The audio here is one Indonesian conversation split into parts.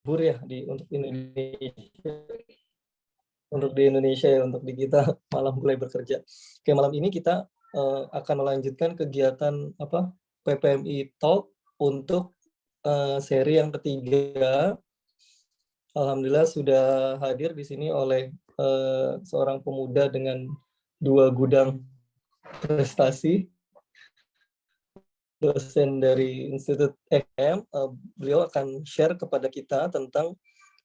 libur ya untuk Indonesia, ya, untuk di kita malam mulai bekerja. Oke, malam ini kita akan melanjutkan kegiatan PPMI Talk untuk seri yang ketiga. Alhamdulillah sudah hadir di sini oleh seorang pemuda dengan 2 gudang prestasi, dosen dari Institut EKM. Beliau akan share kepada kita tentang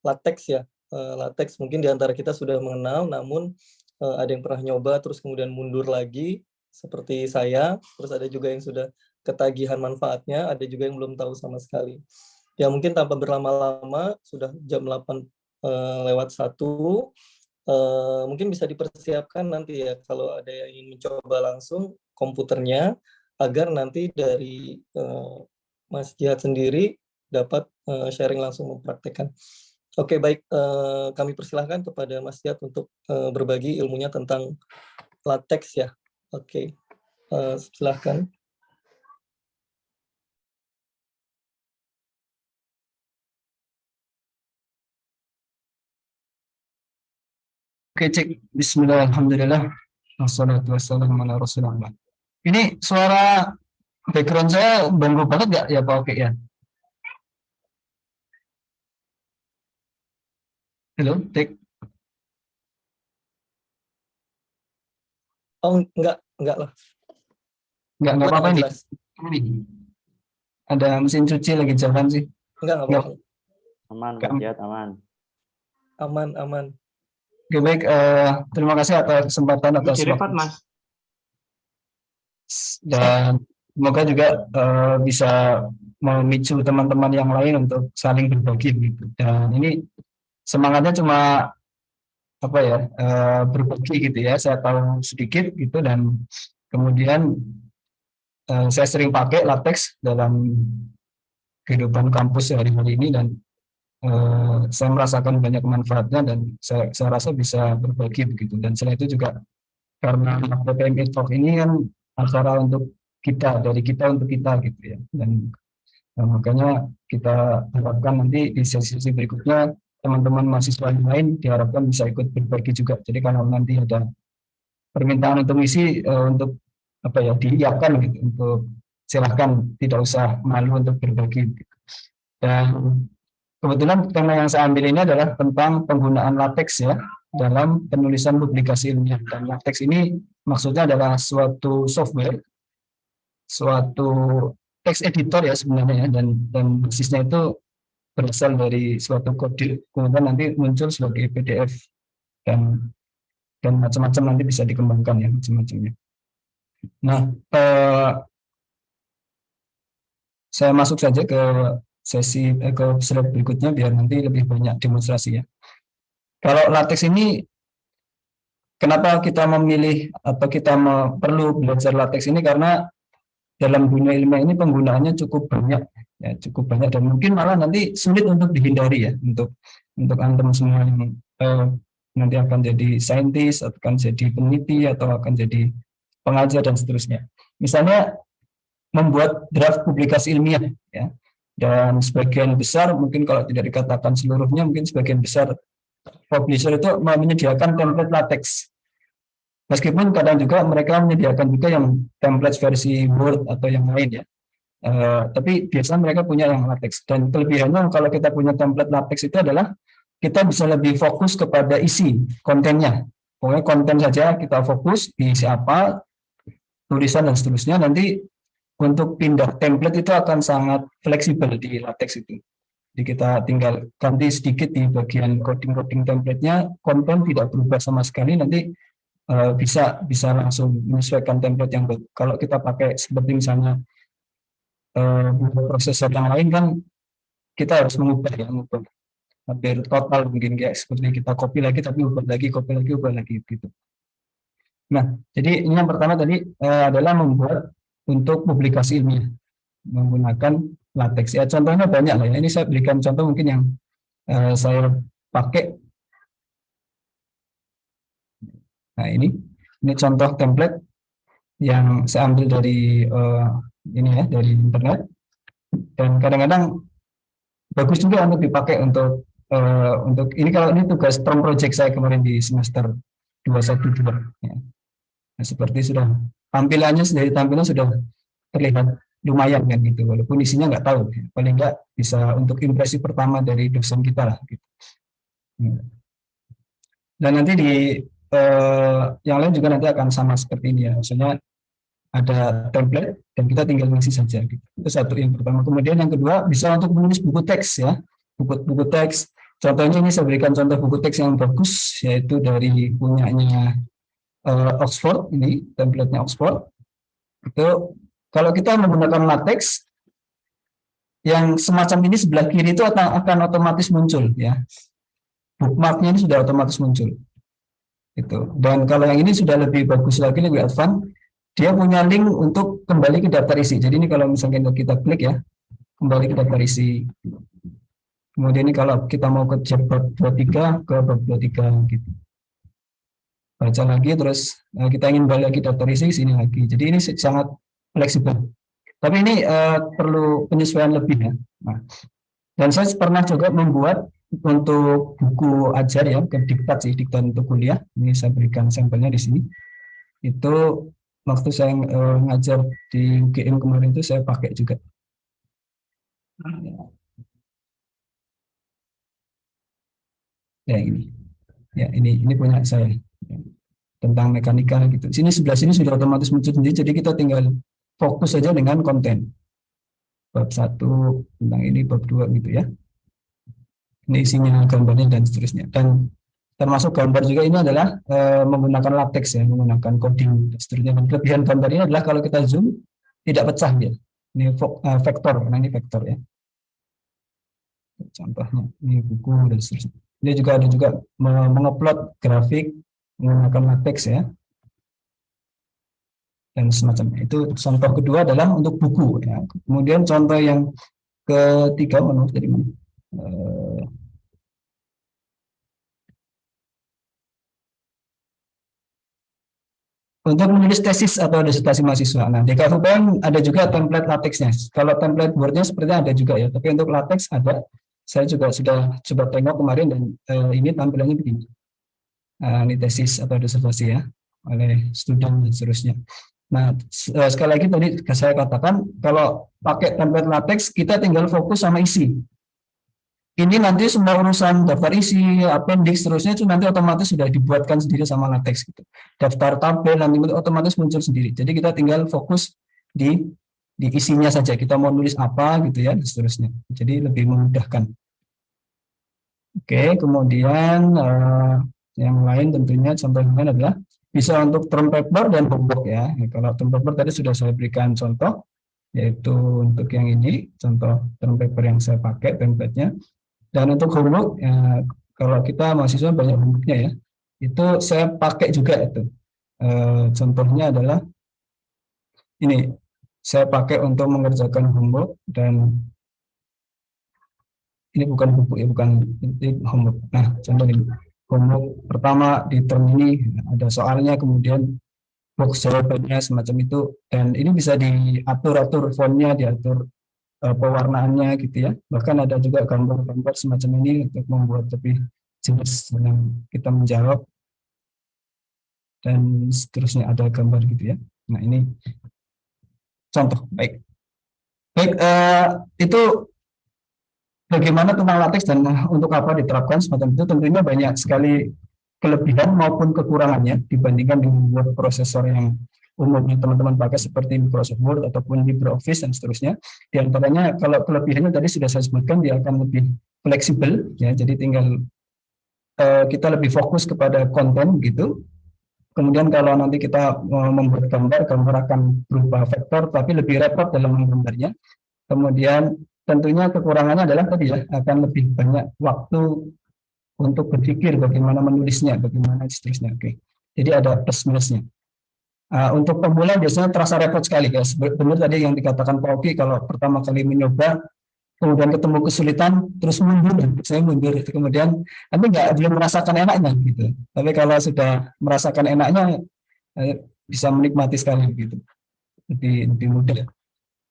latex ya. Latex mungkin di antara kita sudah mengenal, namun ada yang pernah nyoba terus kemudian mundur lagi seperti saya, terus ada juga yang sudah ketagihan manfaatnya, ada juga yang belum tahu sama sekali. Ya mungkin tanpa berlama-lama, sudah jam 8 lewat 1, mungkin bisa dipersiapkan nanti ya kalau ada yang ingin mencoba langsung komputernya, agar nanti dari Mas Jihad sendiri dapat sharing langsung mempraktekkan. Oke, baik, kami persilahkan kepada Mas Jihad untuk berbagi ilmunya tentang latex ya. Oke, silahkan. Oke, cek. Bismillah, alhamdulillah. Wassalatu wassalamu ala rasulullah. Ini suara background saya ganggu banget nggak ya Pak Oke ya? Halo, cek. Oh, enggak lah. Nggak apa-apa ini. Jelas. Ini ada mesin cuci lagi jalan sih. Enggak Nggak, apa-apa. Aman, nggak. Mas Jihad, aman. Aman. Oke, baik. Terima kasih atas kesempatan, atas Direpat, waktu. Mas. Dan semoga juga bisa memicu teman-teman yang lain untuk saling berbagi gitu. Dan ini semangatnya cuma apa ya, berbagi gitu ya. Saya tahu sedikit gitu, dan kemudian saya sering pakai latex dalam kehidupan kampus sehari-hari ini, dan saya merasakan banyak manfaatnya, dan saya rasa bisa berbagi begitu. Dan selain itu juga karena PPMI Talk ini kan acara untuk kita, dari kita untuk kita gitu ya. Dan makanya kita harapkan nanti di sesi-sesi berikutnya teman-teman mahasiswa yang lain diharapkan bisa ikut berbagi juga. Jadi kalau nanti ada permintaan untuk isi, untuk apa ya, diiyakan gitu, untuk silahkan, tidak usah malu untuk berbagi gitu. Dan kebetulan tema yang saya ambil ini adalah tentang penggunaan latex ya dalam penulisan publikasi ilmiah. Dan latex ini maksudnya adalah suatu software, suatu text editor ya sebenarnya ya, dan basisnya itu berasal dari suatu kode, kemudian nanti muncul sebagai PDF, dan macam-macam, nanti bisa dikembangkan ya macam-macamnya. Nah, saya masuk saja ke sesi ke slide berikutnya biar nanti lebih banyak demonstrasi ya. Kalau latex ini, kenapa kita memilih atau kita perlu belajar latex ini, karena dalam dunia ilmiah ini penggunaannya cukup banyak ya, cukup banyak, dan mungkin malah nanti sulit untuk dihindari ya, untuk antum semua yang nanti akan jadi saintis, akan jadi peneliti, atau akan jadi pengajar dan seterusnya. Misalnya membuat draft publikasi ilmiah ya, dan sebagian besar, mungkin kalau tidak dikatakan seluruhnya, mungkin sebagian besar publisher itu menyediakan template latex. Meskipun kadang juga mereka menyediakan juga yang template versi Word atau yang lain ya. Tapi biasanya mereka punya yang latex. Dan kelebihannya kalau kita punya template latex itu adalah kita bisa lebih fokus kepada isi kontennya. Pokoknya konten saja kita fokus, isi apa, tulisan dan seterusnya. Nanti untuk pindah template itu akan sangat fleksibel di latex itu. Jadi kita tinggal ganti sedikit di bagian coding template-nya, konten tidak berubah sama sekali, nanti bisa langsung menyesuaikan template yang baik. Kalau kita pakai seperti misalnya prosesor yang lain kan, kita harus mengubah hampir total, mungkin kayak seperti kita copy lagi tapi ubah lagi, copy lagi ubah lagi gitu. Nah, jadi ini yang pertama tadi adalah membuat untuk publikasi ilmiah menggunakan latex ya. Contohnya banyak lah ya. Ini saya berikan contoh mungkin yang saya pakai. Nah, ini contoh template yang saya ambil dari ini ya, dari internet. Dan kadang-kadang bagus juga untuk dipakai untuk ini, kalau ini tugas term project saya kemarin di semester 212 ya. Nah, seperti sudah tampilannya, dari tampilan sudah terlihat lumayan kan gitu, walaupun isinya nggak tahu, paling nggak bisa untuk impresi pertama dari dosen kita lah gitu. Dan nanti di yang lain juga nanti akan sama seperti ini ya, maksudnya ada template dan kita tinggal ngisi saja gitu. Itu satu, yang pertama. Kemudian yang kedua, bisa untuk menulis buku teks ya, buku teks. Contohnya ini saya berikan contoh buku teks yang bagus, yaitu dari punyanya Oxford, ini template-nya Oxford. Itu kalau kita menggunakan latex, yang semacam ini sebelah kiri itu akan otomatis muncul ya, bookmarknya ini sudah otomatis muncul itu. Dan kalau yang ini sudah lebih bagus lagi, lebih advance, dia punya link untuk kembali ke daftar isi. Jadi ini kalau misalnya kita klik ya, kembali ke daftar isi. Kemudian ini kalau kita mau ke bab 23, ke bab 23 gitu. Baca lagi, terus kita ingin balik lagi daftar isi, sini lagi. Jadi ini sangat fleksibel. Tapi ini perlu penyesuaian lebih ya. Nah, dan saya pernah juga membuat untuk buku ajar ya, ke diktat sih, diktat untuk kuliah. Ini saya berikan sampelnya di sini. Itu waktu saya ngajar di UGM kemarin itu saya pakai juga. Ya ini, ya ini punya saya tentang mekanika gitu. Sini sebelah sini sudah otomatis muncul sendiri, jadi kita tinggal fokus saja dengan konten. Bab 1 tentang ini, bab 2 gitu ya. Ini isinya, gambarnya dan seterusnya. Dan termasuk gambar juga ini adalah menggunakan latex ya, menggunakan coding dan seterusnya. Dan kelebihan gambar ini adalah kalau kita zoom tidak pecah ya. Ini vektor, karena ini vektor ya. Contohnya ini buku dan seterusnya. Ini juga ada juga mengupload grafik menggunakan latex ya, dan semacamnya. Itu contoh kedua adalah untuk buku ya. Kemudian contoh yang ketiga menurut dari mana? Untuk menulis tesis atau disertasi mahasiswa. Nah, di KUPM ada juga template latexnya. Kalau template Word-nya sepertinya ada juga ya, tapi untuk latex ada. Saya juga sudah coba tengok kemarin, dan ini tampilannya begini. Ini tesis atau disertasi ya, oleh student dan seterusnya. Nah, sekali lagi tadi saya katakan, kalau pakai template latex, kita tinggal fokus sama isi. Ini nanti semua urusan daftar isi, appendix, terusnya itu nanti otomatis sudah dibuatkan sendiri sama latex gitu. Daftar tabel nanti otomatis muncul sendiri. Jadi kita tinggal fokus di isinya saja. Kita mau nulis apa gitu ya, dan seterusnya. Jadi lebih memudahkan. Oke, kemudian yang lain tentunya contoh yang lain adalah bisa untuk term paper dan homework ya. Kalau term paper tadi sudah saya berikan contoh, yaitu untuk yang ini, contoh term paper yang saya pakai template-nya. Dan untuk homework, ya, kalau kita mahasiswa banyak homeworknya ya, itu saya pakai juga itu. Contohnya adalah ini, saya pakai untuk mengerjakan homework, dan ini bukan buku ya, bukan ini homework. Nah, contoh ini homework pertama di term ini ada soalnya, kemudian box jawabannya semacam itu, dan ini bisa diatur-atur fontnya, diatur pewarnaannya gitu ya. Bahkan ada juga gambar-gambar semacam ini untuk membuat lebih jelas yang kita menjawab, dan seterusnya ada gambar gitu ya. Nah, ini contoh. Baik, itu bagaimana tentang latex dan untuk apa diterapkan semacam itu. Tentunya banyak sekali kelebihan maupun kekurangannya dibandingkan dengan word processor yang umumnya teman-teman pakai seperti Microsoft Word ataupun LibreOffice dan seterusnya. Di antaranya kalau kelebihannya tadi sudah saya sebutkan, dia akan lebih fleksibel ya, jadi tinggal kita lebih fokus kepada konten gitu. Kemudian kalau nanti kita membuat gambar akan berupa vektor tapi lebih repot dalam menggambarnya. Kemudian tentunya kekurangannya adalah tadi ya, akan lebih banyak waktu untuk berpikir bagaimana menulisnya, bagaimana seterusnya. Oke. Jadi ada plus minusnya. Untuk pemula biasanya terasa repot sekali guys. Benar tadi yang dikatakan Pak Oki, kalau pertama kali mencoba kemudian ketemu kesulitan terus mundur, saya mundur, kemudian tapi belum merasakan enaknya gitu. Tapi kalau sudah merasakan enaknya bisa menikmati sekali gitu, lebih mudah.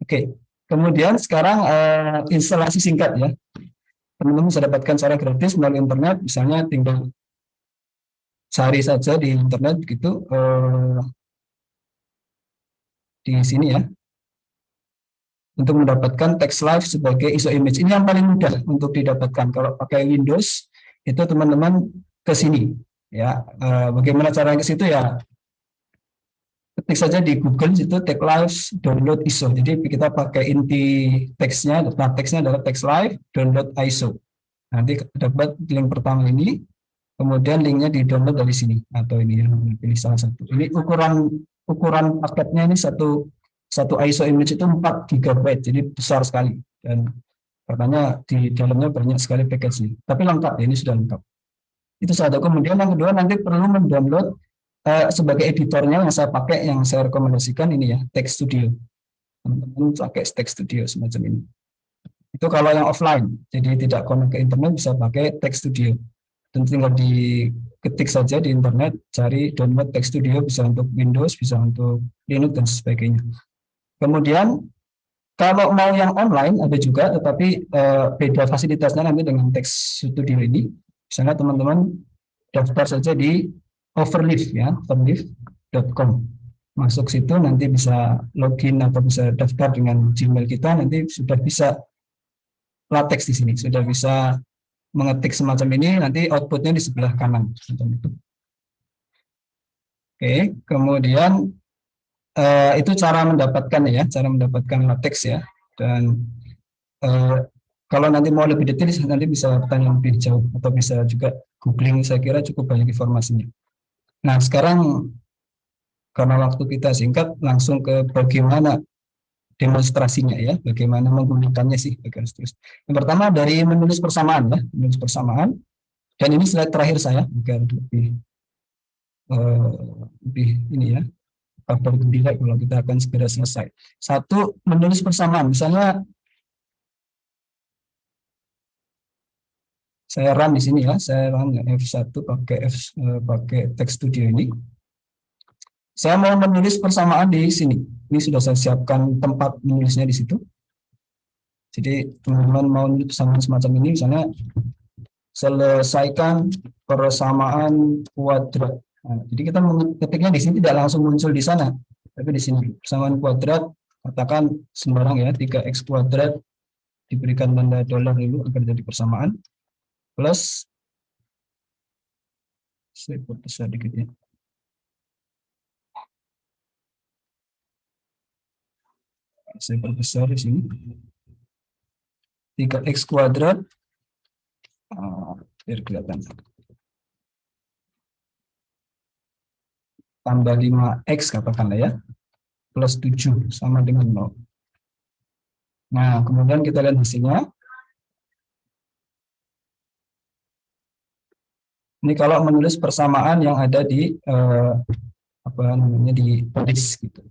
Oke. Kemudian sekarang instalasi singkat ya. teman-teman bisa dapatkan secara gratis melalui internet, misalnya tinggal cari saja di internet gitu, di sini ya, untuk mendapatkan text live sebagai ISO image. Ini yang paling mudah untuk didapatkan. Kalau pakai Windows itu teman-teman ke sini ya. Bagaimana cara ke situ ya? Ketik saja di Google situ text live download ISO. Jadi kita pakai inti teksnya, nah teksnya adalah text live download ISO. Nanti dapat link pertama ini, kemudian linknya di download dari sini atau ini yang pilih salah satu. Ini ukuran paketnya ini satu ISO image itu 4 GB, jadi besar sekali dan katanya di dalamnya banyak sekali package-nya. Tapi lengkap, ini sudah lengkap. Itu satu. Kemudian yang kedua nanti perlu mendownload sebagai editornya yang saya pakai, yang saya rekomendasikan ini ya, Text Studio. Teman-teman pakai Text Studio semacam ini. Itu kalau yang offline, jadi tidak connect ke internet bisa pakai Text Studio. Dan tinggal diketik saja di internet, cari download Text Studio, bisa untuk Windows, bisa untuk Linux dan sebagainya. Kemudian kalau mau yang online ada juga, tetapi beda fasilitasnya nanti dengan Text Studio ini. Misalnya teman-teman daftar saja di Overleaf ya, overleaf.com. Masuk situ nanti bisa login atau bisa daftar dengan Gmail kita, nanti sudah bisa latex di sini, sudah bisa mengetik semacam ini, nanti outputnya di sebelah kanan. Oke, kemudian itu cara mendapatkan ya, cara mendapatkan latex ya. Dan kalau nanti mau lebih detail nanti bisa bertanya lebih jauh atau bisa juga googling, saya kira cukup banyak informasinya. Nah, sekarang karena waktu kita singkat, langsung ke bagaimana demonstrasinya ya, bagaimana menggunakannya sih. Yang pertama dari menulis persamaan ya, menulis persamaan. Dan ini slide terakhir saya, agar lebih ini ya, kabar gembira kalau kita akan segera selesai. Satu, menulis persamaan. Misalnya saya run di sini ya, saya run F1 pakai Text Studio ini. Saya mau menulis persamaan di sini. Ini sudah saya siapkan tempat menulisnya di situ. Jadi teman-teman mau menulis persamaan semacam ini, misalnya selesaikan persamaan kuadrat. Nah, jadi kita ketiknya di sini tidak langsung muncul di sana, tapi di sini persamaan kuadrat, katakan sembarang ya, 3x kuadrat diberikan tanda dolar dulu agar jadi persamaan, plus saya perbesar dikit ya. Saya perbesar di sini. 3x kuadrat, biar kelihatan. Tambah 5x katakanlah ya, plus 7 sama dengan 0. Nah, kemudian kita lihat hasilnya. Ini kalau menulis persamaan yang ada di di list gitu.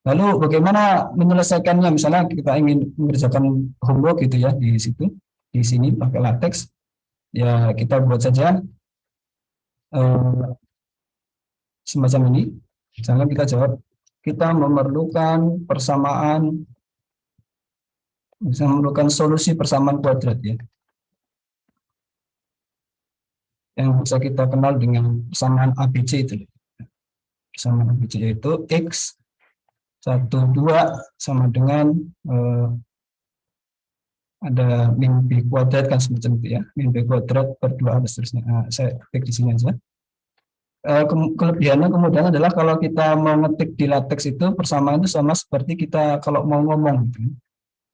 Lalu bagaimana menyelesaikannya? Misalnya kita ingin mengerjakan homework gitu ya di situ, di sini pakai latex, ya kita buat saja semacam ini. Misalnya kita jawab, kita memerlukan persamaan, bisa memerlukan solusi persamaan kuadrat ya, yang bisa kita kenal dengan persamaan ABC itu. Persamaan ABC yaitu X 1, 2 sama dengan ada min B kuadrat kan semacam itu ya, min B kuadrat per 2 dan seterusnya. Nah, saya ketik di sini aja. Kelebihannya kemudian adalah kalau kita mau ngetik di latex itu persamaan itu sama seperti kita kalau mau ngomong gitu.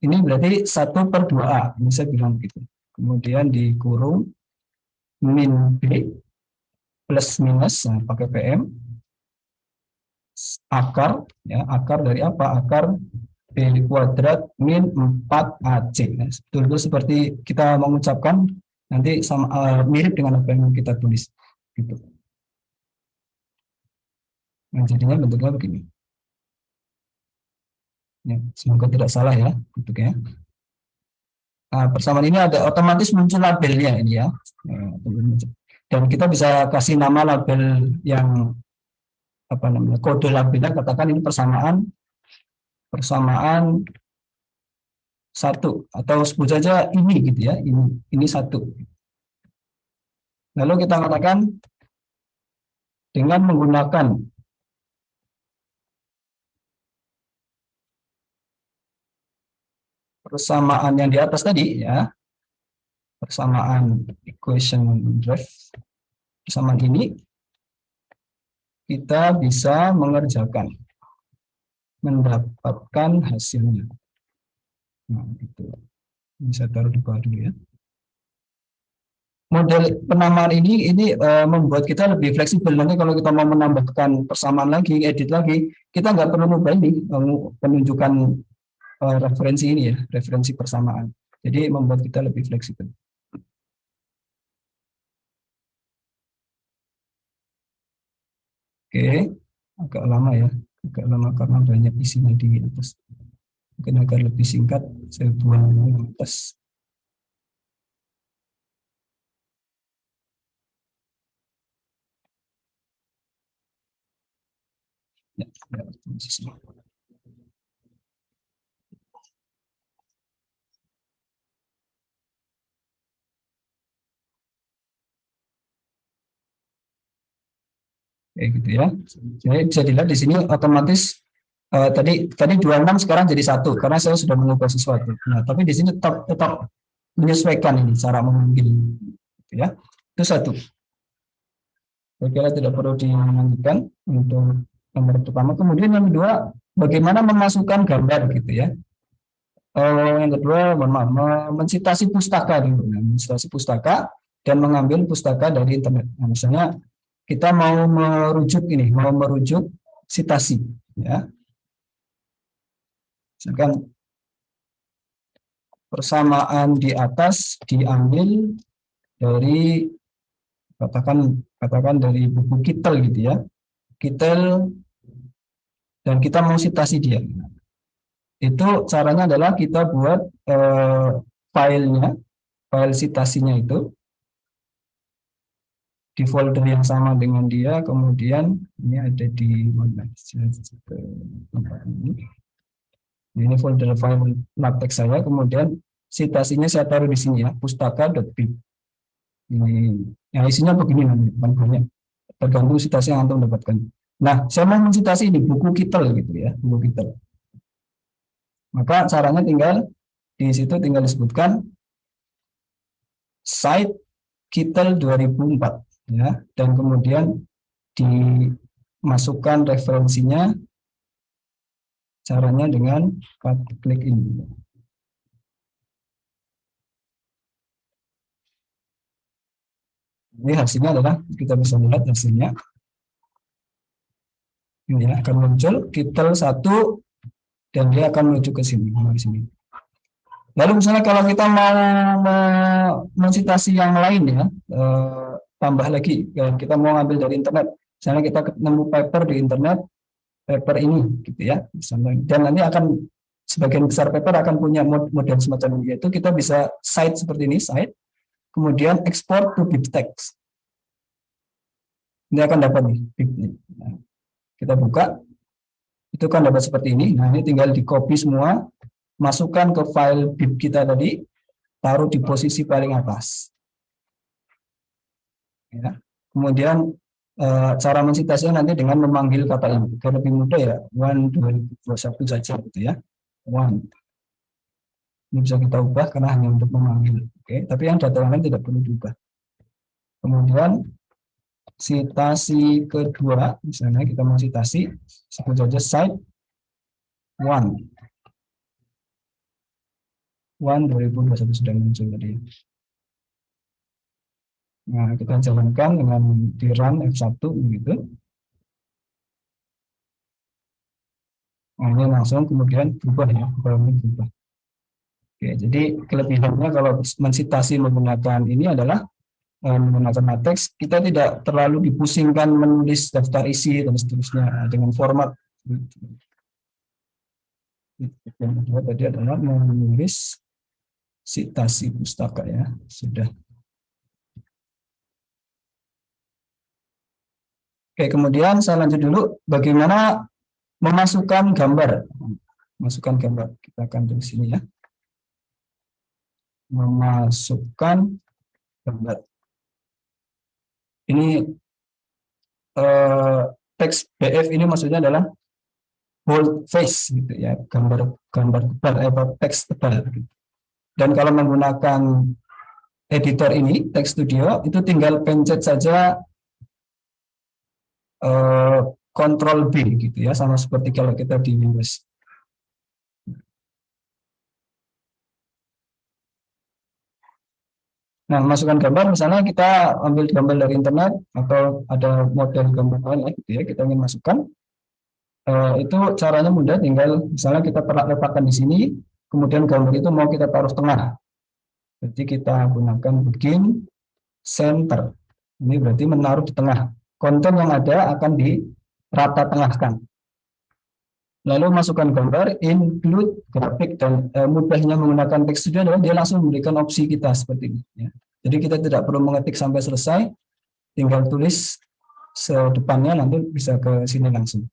Ini berarti 1/2A, ini saya bilang gitu. Kemudian dikurung min B plus minus, nah, pakai PM, akar ya, akar dari apa? Akar B kuadrat min 4AC. Nah, betul-betul seperti kita mengucapkan nanti sama mirip dengan apa yang kita tulis gitu. Nah, jadinya bentuknya begini. Ya, semoga tidak salah ya bentuknya. Nah, persamaan ini ada otomatis muncul labelnya ini ya. Dan kita bisa kasih nama label yang apa namanya, kode labelnya, katakan ini persamaan satu, atau sebut saja ini gitu ya, ini satu. Lalu kita katakan dengan menggunakan persamaan yang di atas tadi ya, persamaan equation draft, persamaan ini kita bisa mendapatkan hasilnya. Nah, itu bisa taruh di bawah dulu ya. Model penamaan ini membuat kita lebih fleksibel. Nanti kalau kita mau menambahkan persamaan lagi, edit lagi, kita nggak perlu mengubah ini penunjukan referensi ini ya, referensi persamaan. Jadi membuat kita lebih fleksibel. Oke, agak lama ya, agak lama karena banyak isinya di atas. Mungkin agar lebih singkat, saya buang yang atas. Ya, ya, kayak gitu ya. Jadi bisa dilihat di sini otomatis tadi 26 sekarang jadi satu karena saya sudah mengubah sesuatu. Nah, tapi di sini tetap menyesuaikan ini cara memanggil, gitu ya. Itu satu. Saya kira tidak perlu dilanjutkan untuk nomor pertama. Kemudian yang kedua, bagaimana memasukkan gambar gitu ya. Yang kedua, mohon maaf, mensitasi pustaka dulu. Mensitasi pustaka dan mengambil pustaka dari internet. Nah, misalnya kita mau merujuk citasi, ya. Misalkan persamaan di atas diambil dari katakan dari buku Kittel gitu ya, Kittel, dan kita mau citasi dia. Itu caranya adalah kita buat file citasinya itu di folder yang sama dengan dia, kemudian ini ada di mana? Ini folder file latex saya, kemudian citasinya saya taruh di sini ya, pustaka.bib. Ini yang isinya begini nanti, banyak, tergantung citasi yang antum dapatkan. Nah, saya mau mencitasi ini buku Kittel gitu ya, buku Kittel. Maka caranya tinggal di situ tinggal disebutkan site Kittel 2004 ya, dan kemudian dimasukkan referensinya, caranya dengan klik ini. Ini hasilnya adalah kita bisa lihat hasilnya. Ini ya, akan muncul Kittel 1 dan dia akan menuju ke sini, Lalu misalnya kalau kita mau mensitasi yang lain ya, tambah lagi, kita mau ngambil dari internet. Misalnya kita nemu paper di internet, paper ini gitu ya, misalnya. Dan nanti akan sebagian besar paper akan punya model semacam ini, yaitu kita bisa cite seperti ini, cite, kemudian export to BibTeX. Ini akan dapat nih, nah, kita buka, itu kan dapat seperti ini. Nah, ini tinggal di copy semua, masukkan ke file bib kita tadi, taruh di posisi paling atas. Ya. Kemudian cara mensitasinya nanti dengan memanggil kata ini. Kalau lebih mudah ya, 1, 2, 1 saja gitu ya. 1. Ini bisa kita ubah karena hanya untuk memanggil. Oke, tapi yang data lain tidak perlu diubah. Kemudian citasi kedua, misalnya kita mau citasi, sebut saja site 1. 2021 sudah muncul tadi. Nah, kita jalankan dengan di run F1 begitu. Nah, ini langsung kemudian berubah ya, berubah. Oke, jadi kelebihannya kalau mensitasi menggunakan ini adalah menggunakan latex, kita tidak terlalu dipusingkan menulis daftar isi dan seterusnya dengan format. Yang kedua tadi adalah menulis citasi pustaka ya, sudah. Oke, kemudian saya lanjut dulu bagaimana memasukkan gambar. Masukkan gambar, kita akan tulis sini ya. memasukkan gambar. Ini eh, teks BF ini maksudnya adalah bold face gitu ya, gambar gambar tebal, teks tebal. Gitu. Dan kalau menggunakan editor ini, Text Studio, itu tinggal pencet saja Ctrl B gitu ya, sama seperti kalau kita di Windows. Nah, masukkan gambar, misalnya kita ambil gambar dari internet atau ada model gambar lain gitu ya, kita ingin masukkan. Itu caranya mudah, tinggal misalnya kita letakkan di sini, kemudian gambar itu mau kita taruh tengah. Jadi kita gunakan begin center. Ini berarti menaruh di tengah. Konten yang ada akan dirata tengahkan. Lalu masukkan gambar, include grafik, dan mudahnya menggunakan text studio adalah dia langsung memberikan opsi kita seperti ini. Ya. Jadi kita tidak perlu mengetik sampai selesai, tinggal tulis sedepannya nanti bisa ke sini langsung.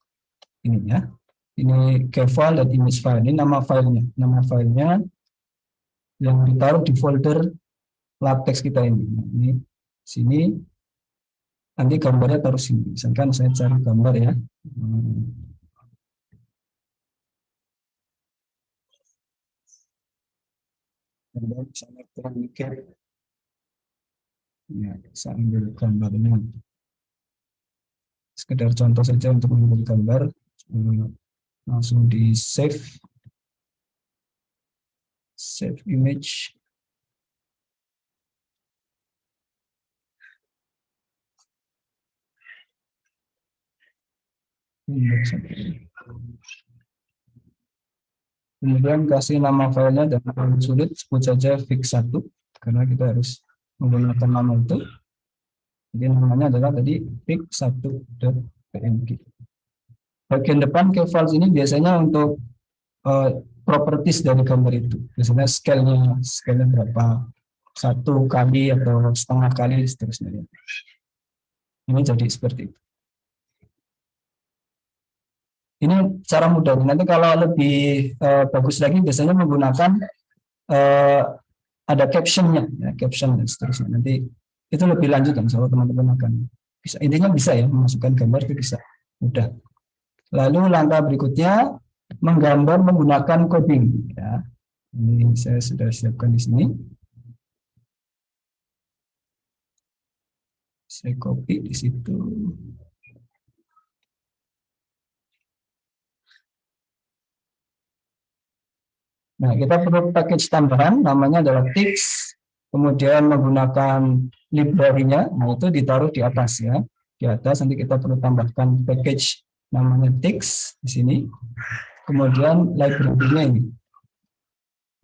Ini ya. Ini ke file dan image file. Ini nama filenya. Nama filenya yang ditaruh di folder latex kita ini. Ini sini. Nanti gambarnya taruh sini. Misalkan saya cari gambar ya. Gambar misalnya mikir. Ya, saya ambil gambarnya. Sekedar contoh saja untuk mengambil gambar. Langsung di save. Save image. Kemudian kasih nama filenya, dan kalau sulit sebut saja fix1 karena kita harus menggunakan nama itu. Jadi namanya adalah tadi fix1.png. Bagian depan ke files ini biasanya untuk properties dari gambar itu. Biasanya scale-nya berapa, 1 kali atau setengah kali seterusnya. Ini jadi seperti itu. Ini cara mudah. Nanti kalau lebih bagus lagi biasanya menggunakan ada captionnya, ya, caption dan seterusnya. Nanti itu lebih lanjut kan, kalau teman-teman akan bisa. Intinya bisa ya, memasukkan gambar itu bisa mudah. Lalu langkah berikutnya menggambar menggunakan coding. Ya. Ini saya sudah siapkan di sini. Saya copy di situ. Nah, kita perlu package tambahan, namanya adalah Tix. Kemudian menggunakan library-nya, nah itu ditaruh di atas ya. Di atas nanti kita perlu tambahkan package namanya Tix di sini. Kemudian library-nya ini.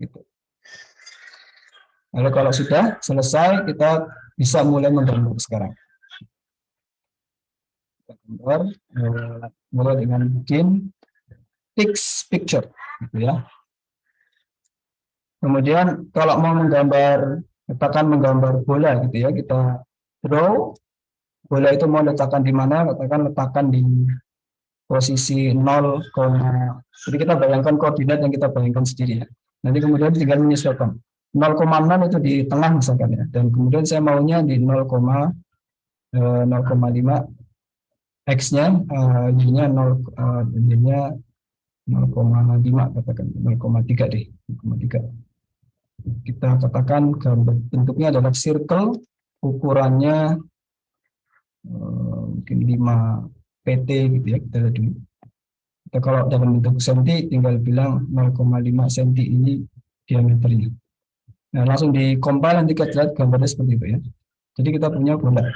Gitu. Lalu kalau sudah selesai, kita bisa mulai mendownload sekarang. Kita gambar, mulai dengan bikin Tix picture, gitu ya. Kemudian kalau mau menggambar, katakan menggambar bola gitu ya, kita draw, bola itu mau letakkan di mana, letakkan di posisi 0, jadi kita bayangkan koordinat yang kita bayangkan sendiri ya. Nanti kemudian tinggal menyesuaikan. 0,6 itu di tengah misalkan ya, dan kemudian saya maunya di 0,5 X-nya, Y-nya 0,5 katakan 0,3 deh, 0,3. Kita katakan gambar bentuknya adalah circle, ukurannya mungkin 5 PT gitu ya, kita lihat dulu. Kita kalau dalam bentuk senti tinggal bilang 0,5 senti ini diameternya. Nah, langsung di compile nanti kita lihat gambarnya seperti itu ya. Jadi kita punya bola.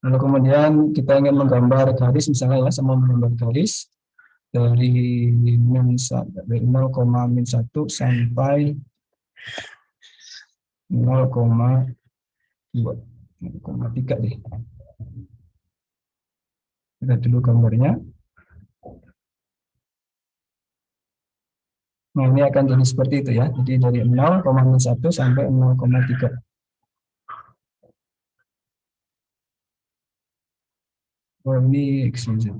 Lalu kemudian kita ingin menggambar garis misalnya ya, sama menggambar garis dari 0,1 sampai 0,2, 0,3 deh. Lihat dulu gambarnya. Nah, ini akan jadi seperti itu ya. Jadi dari 0,1 sampai 0,3. Oh, ini XYZ.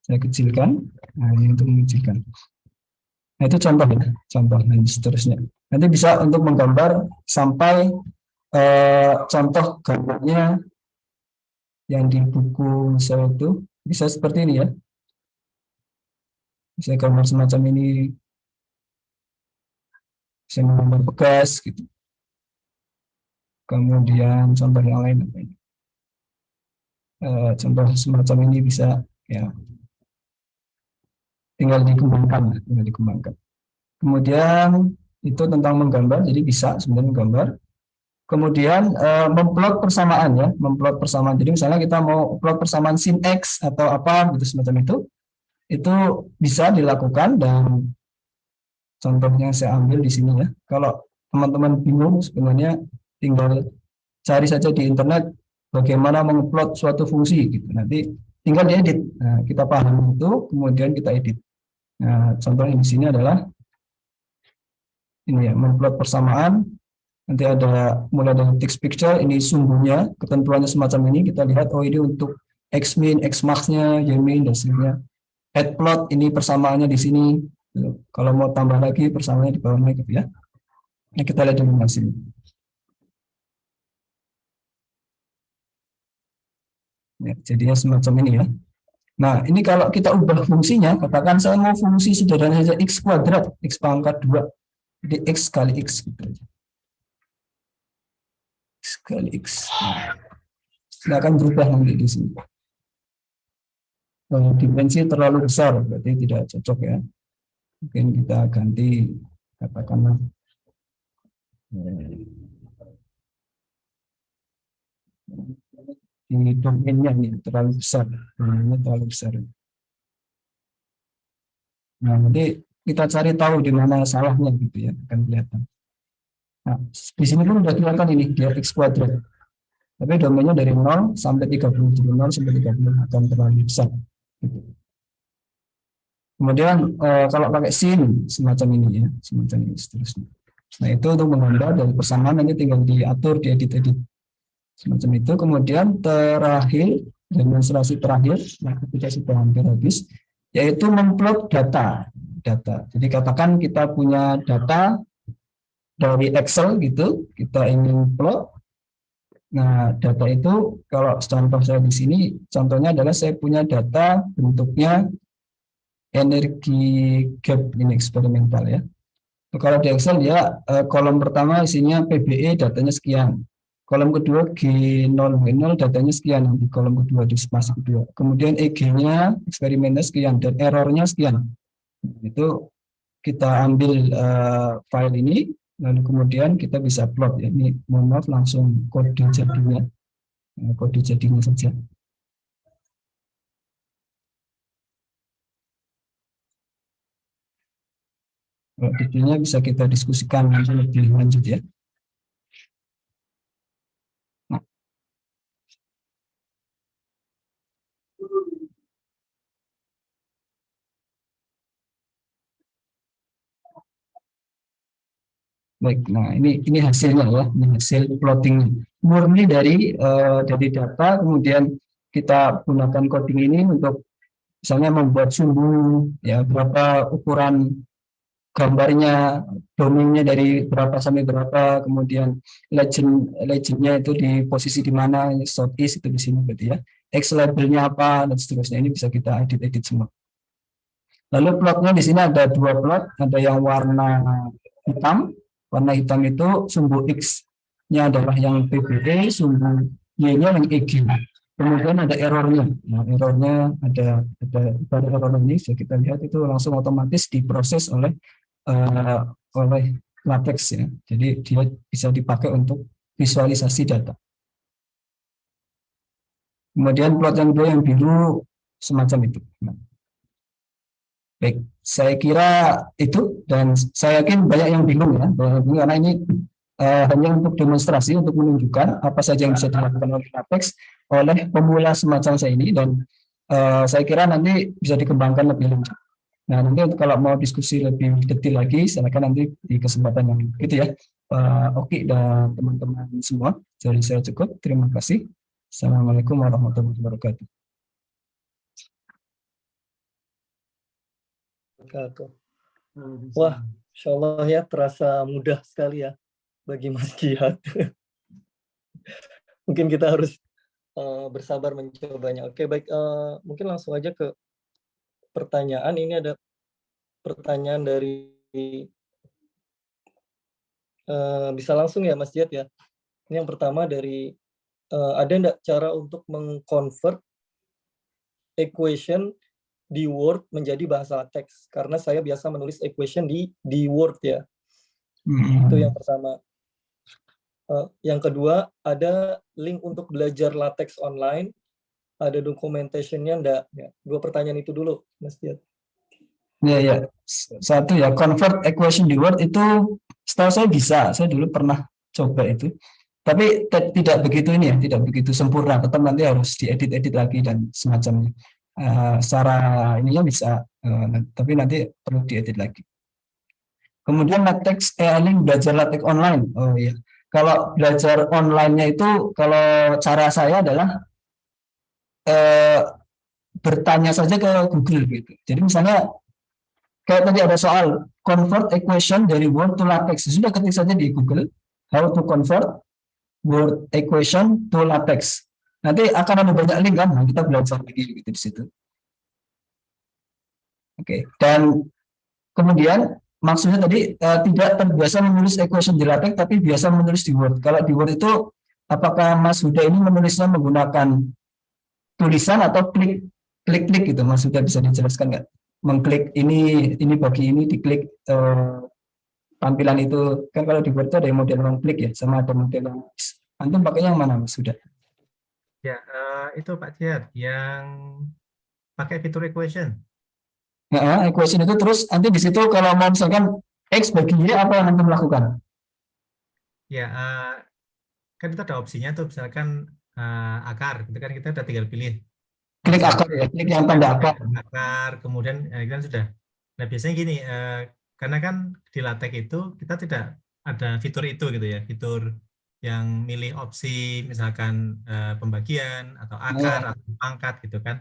Saya kecilkan. Nah, ini untuk mengecilkan. Nah, itu contoh ya, contoh dan seterusnya. Nanti bisa untuk menggambar sampai contoh gambarnya yang di buku saya itu bisa seperti ini ya. Bisa gambar semacam ini, bisa menggambar bekas gitu. Kemudian contoh yang lain apa ini? Contoh semacam ini bisa ya tinggal dikembangkan. Kemudian itu tentang menggambar, jadi bisa sebenarnya menggambar. Kemudian memplot persamaan ya, memplot persamaan. Jadi misalnya kita mau plot persamaan sin x atau apa gitu semacam itu bisa dilakukan dan contohnya saya ambil di sini ya. Kalau teman-teman bingung sebenarnya tinggal cari saja di internet bagaimana mengupload suatu fungsi gitu. Nanti tinggal diedit. Nah, kita paham itu, kemudian kita edit. Nah, contohnya di sini adalah ini ya, memplot persamaan. Nanti ada mulai dari text picture, ini sumbunya, ketentuannya semacam ini. Kita lihat, oh ini untuk x min, x max-nya, y min, dan sebagainya. Add plot, ini persamaannya di sini. Kalau mau tambah lagi, persamaannya di bawahnya gitu ya. Nah, kita lihat dulu di sini. Ya, jadinya semacam ini ya. Nah, ini kalau kita ubah fungsinya, katakan saya mau fungsi sederhana saja x kuadrat, x pangkat 2. Jadi x kali x gitu aja. X kali x. Nah, akan berubah nanti di sini. Kalau dimensi terlalu besar, berarti tidak cocok ya. Mungkin kita ganti, katakanlah ini domainnya ini terlalu besar, domainnya terlalu besar. Nah, nanti kita cari tahu di mana salahnya gitu ya, akan kelihatan. Nah, di sini pun sudah kelihatan ini dia x kuadrat. Tapi domainnya dari 0 sampai 30, jadi 0 sampai 30 akan terlalu besar. Gitu. Kemudian kalau pakai sin semacam ini ya, semacam ini seterusnya. Nah, itu untuk menggambar dari persamaan nanti tinggal diatur, diedit-edit semacam itu. Kemudian terakhir, demonstrasi terakhir, nah ketika sudah hampir habis, yaitu memplot data. Jadi katakan kita punya data dari Excel gitu, kita ingin plot. Nah, data itu kalau contoh saya di sini, contohnya adalah saya punya data bentuknya energi gap ini eksperimental ya. Kalau di Excel ya kolom pertama isinya PBE datanya sekian. Kolom kedua G0W0 datanya sekian di kolom kedua di spasi kedua. Kemudian EG-nya eksperimennya sekian dan errornya sekian. Itu kita ambil file ini lalu kemudian kita bisa plot ya. Ini mohon maaf langsung kode jadinya. Kode jadinya saja. Detailnya bisa kita diskusikan nanti lebih lanjut ya. Nah. Baik, nah ini hasilnya ya, ini hasil plotting murni dari data, kemudian kita gunakan coding ini untuk misalnya membuat sumbu ya berapa ukuran gambarnya, domainnya dari berapa sampai berapa, kemudian legendnya itu di posisi di mana, southeast itu di sini berarti ya, X labelnya apa dan seterusnya ini bisa kita edit semua. Lalu plotnya di sini ada dua plot, ada yang warna hitam. Warna hitam itu sumbu X-nya adalah yang PBE, sumbu Y-nya yang EG. Kemudian ada errornya. Nah, errornya ada error ini, bisa kita lihat itu langsung otomatis diproses oleh LaTeX ya. Jadi dia bisa dipakai untuk visualisasi data. Kemudian plot yang kedua yang biru semacam itu. Nah, baik, saya kira itu dan saya yakin banyak yang bingung ya, karena ini hanya untuk demonstrasi untuk menunjukkan apa saja yang bisa dilakukan oleh LaTeX oleh pemula semacam saya ini dan saya kira nanti bisa dikembangkan lebih lanjut. Nah, nanti kalau mau diskusi lebih detail lagi, silakan nanti di kesempatan yang itu ya. Oke, dan teman-teman semua, jadi saya cukup. Terima kasih. Assalamualaikum warahmatullahi wabarakatuh. wabarakatuh. Wah, Insya Allah ya, terasa mudah sekali ya bagi Mas Jihad. Mungkin kita harus bersabar mencobanya. Oke, baik. Mungkin langsung aja ke pertanyaan. Ini ada pertanyaan dari bisa langsung ya Mas Jihad ya. Ini yang pertama dari ada enggak cara untuk mengconvert equation di Word menjadi bahasa teks? Karena saya biasa menulis equation di Word ya. Itu yang pertama. Yang kedua, ada link untuk belajar LaTeX online, ada documentation-nya enggak? Ya, 2 pertanyaan itu dulu, Mas Jihad. Ya. Satu ya, convert equation di Word itu setahu saya bisa. Saya dulu pernah coba itu. Tapi tidak begitu ini ya, tidak begitu sempurna. Tetap nanti harus diedit-edit lagi dan semacamnya. Secara ininya bisa, tapi nanti perlu diedit lagi. Kemudian LaTeX, link belajar LaTeX online. Oh iya. Kalau belajar online-nya itu, kalau cara saya adalah bertanya saja ke Google gitu. Jadi misalnya kayak tadi ada soal convert equation dari Word to LaTeX. Sudah ketik saja di Google how to convert Word equation to LaTeX. Nanti akan ada banyak link kan, nah, kita belajar lagi gitu di situ. Oke. Dan kemudian maksudnya tadi tidak terbiasa menulis equation di LaTeX tapi biasa menulis di Word. Kalau di Word itu apakah Mas Huda ini menulisnya menggunakan tulisan atau klik gitu? Mas Huda bisa dijelaskan nggak? Mengklik ini bagi ini diklik tampilan itu kan, kalau di Word itu ada yang model one click ya, sama ada model yang antum pakainya yang mana Mas Huda? Ya, itu Pak Jihad yang pakai fitur equation. Nah, equation itu terus nanti di situ kalau mau misalkan X bagi Y apa yang antum lakukan? Ya, kan itu ada opsinya tuh, misalkan akar, itu kan kita udah tinggal pilih. Klik akar ya, klik yang tanda akar. Akar, kemudian kan sudah. Nah biasanya gini, karena kan di LaTeX itu kita tidak ada fitur itu gitu ya, fitur yang milih opsi misalkan pembagian atau akar atau pangkat gitu kan.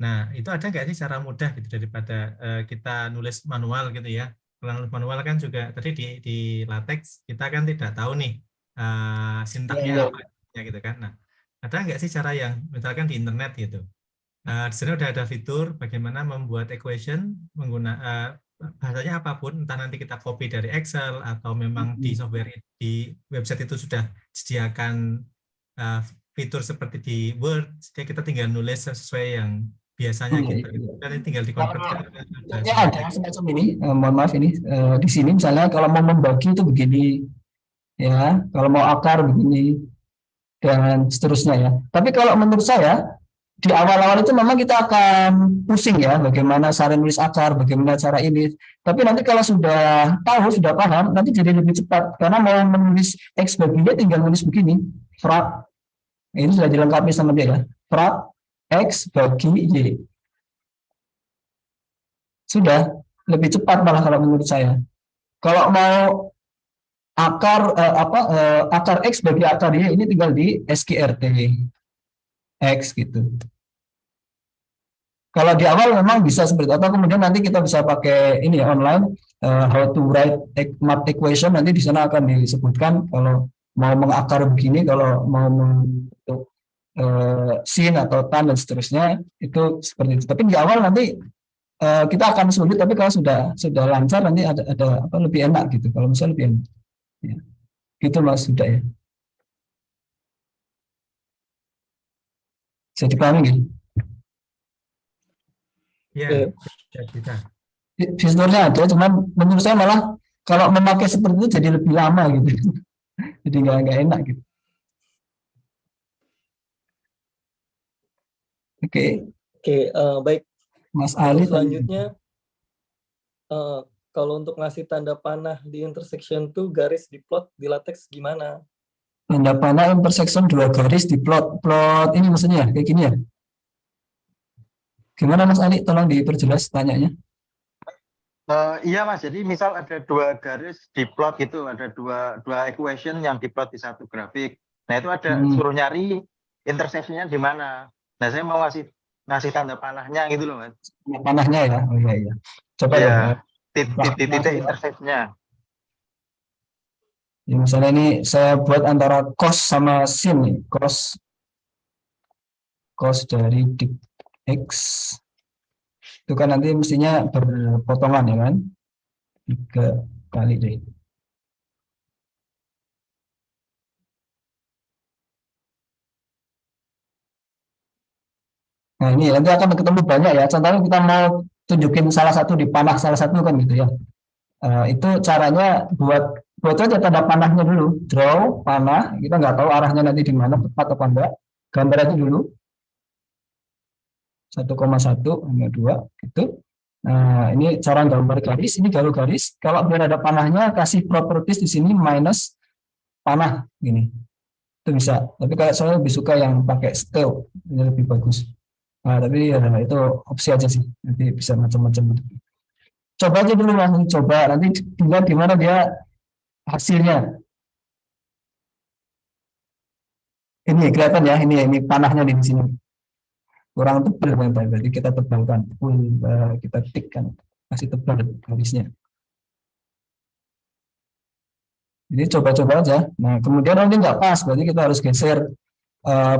Nah itu ada nggak sih cara mudah gitu daripada kita nulis manual gitu ya. Kalau nulis manual kan juga tadi di LaTeX kita kan tidak tahu nih sintaknya apa gitu kan. Nah ada nggak sih cara yang misalkan di internet gitu. Di sini udah ada fitur bagaimana membuat equation menggunakan bahasanya apapun, entah nanti kita copy dari Excel atau memang di software di website itu sudah disediakan fitur seperti di Word, jadi kita tinggal nulis sesuai yang biasanya kita dan tinggal dikonvertkan. Ya ada semacam ini, mohon maaf ini di sini misalnya kalau mau membagi itu begini, ya kalau mau akar begini dan seterusnya ya. Tapi kalau menurut saya di awal-awal itu memang kita akan pusing ya, bagaimana cara nulis akar, bagaimana cara ini. Tapi nanti kalau sudah tahu, sudah paham, nanti jadi lebih cepat. Karena mau menulis X bagi Y tinggal nulis begini, frak. Ini sudah dilengkapi sama dia ya, frak X bagi Y. Sudah, lebih cepat malah kalau menurut saya. Kalau mau akar akar X bagi akar Y, ini tinggal di SQRT X gitu. Kalau di awal memang bisa seperti itu, atau kemudian nanti kita bisa pakai ini ya online how to write math equation, nanti di sana akan disebutkan kalau mau mengakar begini, kalau mau membentuk sin atau tan dan seterusnya itu seperti itu. Tapi di awal nanti kita akan sulit, tapi kalau sudah lancar nanti ada apa lebih enak gitu. Kalau misalnya lebih enak, ya. Gitu Mas sudah ya. Bisa dipahami gitu? Ya, bisa. Fiturnya ada, cuman menurut saya malah kalau memakai seperti itu jadi lebih lama gitu. Jadi nggak enak gitu. Oke, baik. Mas Ali. Selanjutnya, kalau untuk ngasih tanda panah di intersection tuh garis diplot di LaTeX gimana? Tanda panah intersection 2 garis diplot. Plot ini maksudnya kayak gini ya? Gimana Mas Ali? Tolong diperjelas tanyanya. Iya Mas, jadi misal ada 2 garis diplot gitu, ada dua equation yang diplot di satu grafik. Nah itu ada suruh nyari intersection-nya di mana. Nah saya mau ngasih tanda panahnya gitu loh Mas. Panahnya ya, oh iya. Coba Iya, dong. titik-titik interseksinya. Ya, misalnya ini saya buat antara cos sama sin nih. Cos dari dik X itu kan nanti mestinya berpotongan ya kan, 3 kali deh. Nah ini nanti akan ketemu banyak ya, contohnya kita mau tunjukin salah satu di panah salah satu kan gitu ya. Itu caranya buat aja tanda panahnya dulu, draw panah, kita nggak tahu arahnya nanti di mana, tepat apa enggak, gambar aja dulu 1,1 sama 2 gitu. Nah, ini cara gambar garis, ini garis garis. Kalau biar ada panahnya, kasih properties di sini minus panah gini. Itu bisa. Tapi kalau saya lebih suka yang pakai steel, ini lebih bagus. Nah, tapi ya, itu opsi aja sih. Nanti bisa macam-macam. Coba aja dulu langsung coba. Nanti dilihat gimana dia hasilnya. Ini kelihatan ya, ini panahnya di sini. Kurang tebal berarti kita tebalkan, kita tikkan, masih tebal garisnya. Jadi coba-coba aja. Nah, kemudian nanti nggak pas, berarti kita harus geser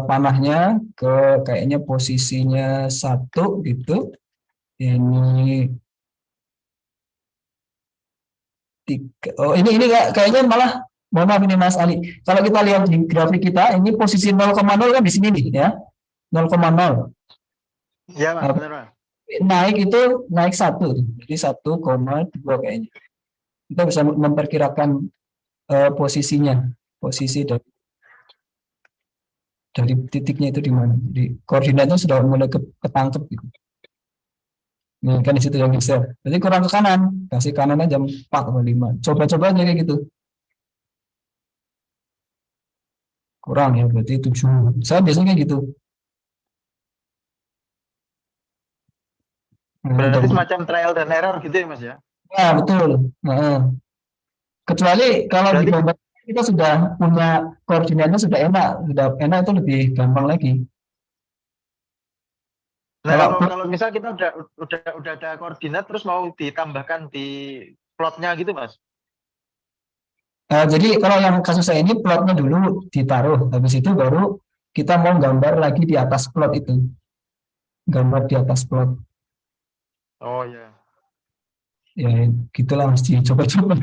panahnya ke kayaknya posisinya 1 gitu. Ini 3. Oh, ini kayaknya malah, mohon maaf ini Mas Ali. Kalau kita lihat di grafik kita, ini posisi 0,0 kan di sini nih ya. 0,0. Iya, Mas, benar, Mas. Naik itu naik 1. Jadi 1,2 kayaknya. Kita bisa memperkirakan posisinya, posisi dari titiknya itu di mana. Jadi koordinatnya sudah mulai ketangkep gitu. Nah, kan di situ yang bisa. Jadi kurang ke kanan, kasih kanannya jam 4 atau 5. Coba-coba aja kayak gitu. Kurang ya, berarti 7. Saya biasanya kayak gitu. Berarti semacam trial dan error gitu ya, Mas ya? Ya, betul. Nah, kecuali kalau di Berarti gambar kita sudah punya koordinatnya sudah enak itu lebih gampang lagi. nah, Kalau kalau misal kita udah ada koordinat terus mau ditambahkan di plotnya gitu, Mas. jadi kalau yang kasus saya ini plotnya dulu ditaruh, habis itu baru kita mau gambar lagi di atas plot itu, gambar di atas plot. Oh ya. Ya gitulah, mesti coba-coba.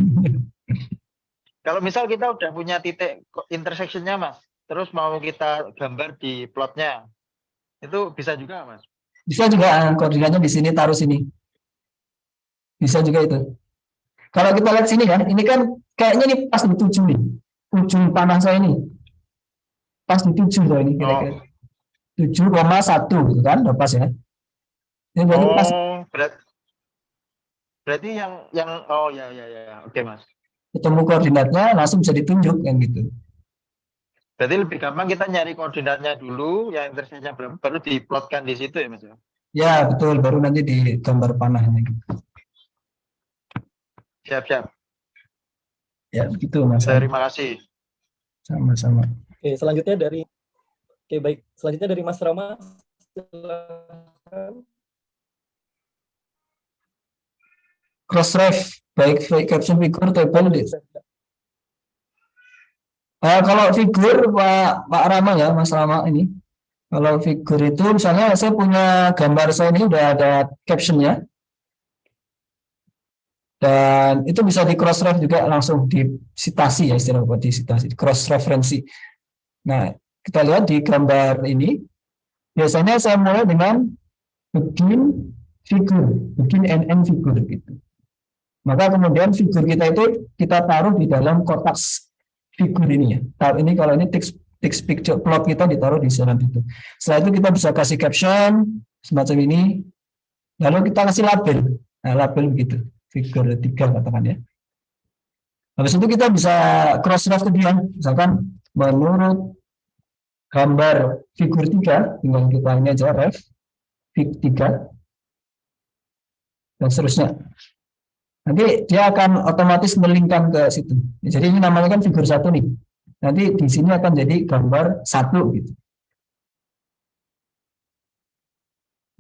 Kalau misal kita udah punya titik intersectionnya, Mas, terus mau kita gambar di plotnya, itu bisa juga, Mas? Bisa juga koordinatnya di sini, taruh sini. Bisa juga itu. Kalau kita lihat sini kan, ini kan kayaknya ini pas di 7 nih. Ujung panah saya ini. Pas di 7 loh ini kira-kira. 7,1 gitu kan, udah pas ya. Ini berarti pas. Berarti yang oh ya. Oke, Mas. Ketemu koordinatnya langsung bisa ditunjuk kan gitu. Berarti lebih gampang kita nyari koordinatnya dulu, yang interseksinya baru diplotkan di situ ya, Mas? Ya betul, baru nanti di gambar panahnya gitu. Siap. Ya begitu Mas. Terima kasih. Sama-sama. Oke, baik. Selanjutnya dari Mas Rama. Silakan. Crossref, baik caption figur table. Kalau figur Pak Rama ya, Mas Rama ini. Kalau figur itu misalnya saya punya gambar saya ini udah ada captionnya. Dan itu bisa di cross-ref juga, langsung disitasi ya, istilah buat disitasi, cross-referensi. Nah, kita lihat di gambar ini, biasanya saya mulai dengan begin NN figur gitu. Maka kemudian figur kita itu kita taruh di dalam kotak figur ini ya. Ini kalau ini text picture plot kita ditaruh di dalam itu. Setelah itu kita bisa kasih caption semacam ini. Lalu kita kasih label. Nah, label begitu. Figur 3 katakan ya. Habis itu kita bisa cross-ref ke dia. Misalkan menurut gambar figur 3, tinggal kita ini aja ref fig 3 dan seterusnya. Nanti dia akan otomatis melingkan ke situ. Jadi ini namanya kan figur 1 nih. Nanti di sini akan jadi gambar 1 gitu.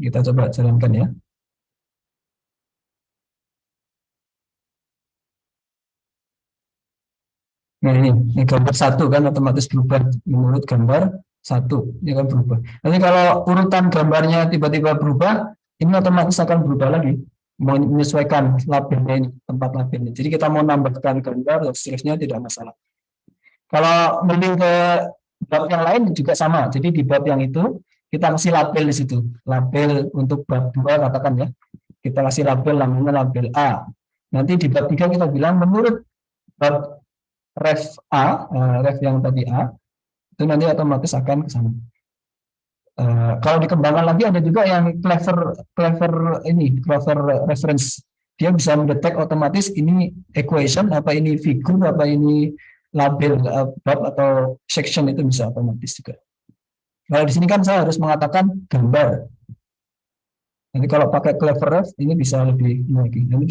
Kita coba jalankan ya. Nah ini gambar satu kan otomatis berubah menurut gambar satu, ini kan berubah. Nanti kalau urutan gambarnya tiba-tiba berubah, ini otomatis akan berubah lagi, menyesuaikan labelnya ini, tempat labelnya. Jadi kita mau nambahkan gambar dan seterusnya tidak masalah. Kalau mending ke bab yang lain juga sama. Jadi di bab yang itu kita kasih label di situ, label untuk bab 2 katakan ya. Kita kasih label namanya label A. Nanti di bab 3 kita bilang menurut bab ref A, ref yang tadi A, itu nanti otomatis akan ke sana. Kalau dikembangkan lagi ada juga yang clever reference. Dia bisa mendetek otomatis ini equation, apa ini figur, apa ini label bab atau section, itu bisa otomatis juga. Kalau di sini kan saya harus mengatakan gambar. Nanti kalau pakai clever ref ini bisa lebih lagi. Nanti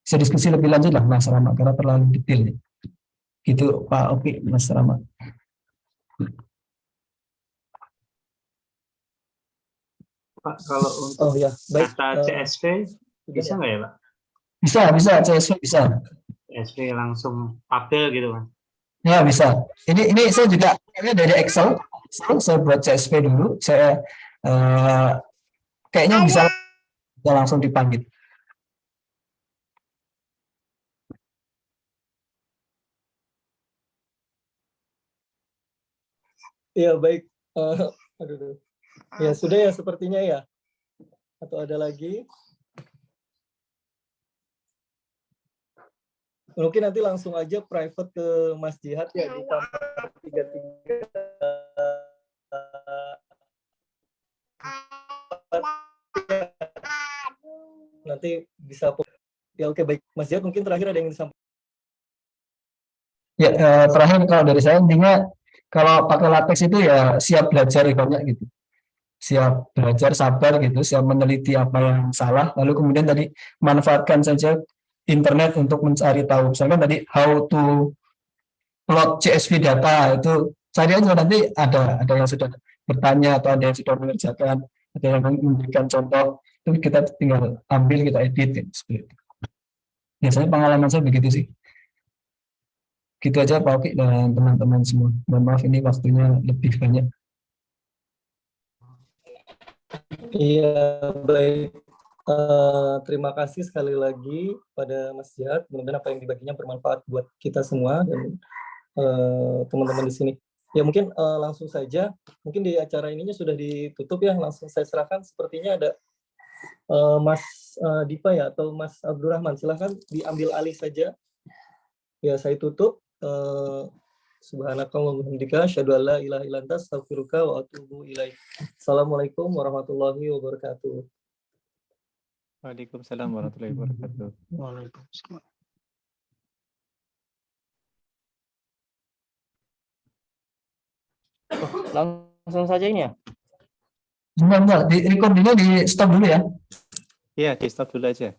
bisa diskusi lebih lanjut lah Mas Rama karena terlalu detail. Gitu Pak Oki, Mas Rama. Pak, kalau untuk data CSV bisa nggak ya Pak? Bisa CSV bisa. CSV langsung tabel gitu kan? Ya bisa. Ini saya juga ini dari Excel saya buat CSV dulu. Saya kayaknya bisa langsung dipanggil. Ya baik. Ya sudah ya sepertinya ya. Atau ada lagi? Mungkin nanti langsung aja private ke Mas Jihad ya di kamar 33. Nanti bisa ya. Oke baik Mas Jihad, mungkin terakhir ada yang disampaikan. Ya terakhir kalau dari saya intinya kalau pakai latex itu ya siap belajar banyak gitu, siap belajar, sabar gitu, siap meneliti apa yang salah, lalu kemudian tadi manfaatkan saja internet untuk mencari tahu. Misalkan tadi how to plot CSV data itu cari aja, nanti ada yang sudah bertanya atau ada yang sudah mengerjakan, ada yang memberikan contoh, itu kita tinggal ambil, kita edit seperti itu. Biasanya pengalaman saya begitu sih. Gitu aja Pak Oki dan teman-teman semua. Mohon maaf ini waktunya lebih banyak. Iya baik. Terima kasih sekali lagi pada Mas Jihad. Mudah-mudahan apa yang dibaginya bermanfaat buat kita semua dan teman-teman di sini. Ya mungkin langsung saja. Mungkin di acara ininya sudah ditutup ya. Langsung saya serahkan. Sepertinya ada Mas Dipa ya atau Mas Abdurrahman. Silahkan diambil alih saja. Ya saya tutup. Subhanakallahumma wa bihamdika asyhadu an la ilaha illa anta astaghfiruka wa atubu ilaik. Assalamualaikum warahmatullahi wabarakatuh. Waalaikumsalam warahmatullahi wabarakatuh. Waalaikumsalam. Langsung saja ini ya? Enggak, di recordingnya di stop dulu ya. Iya, di stop dulu aja.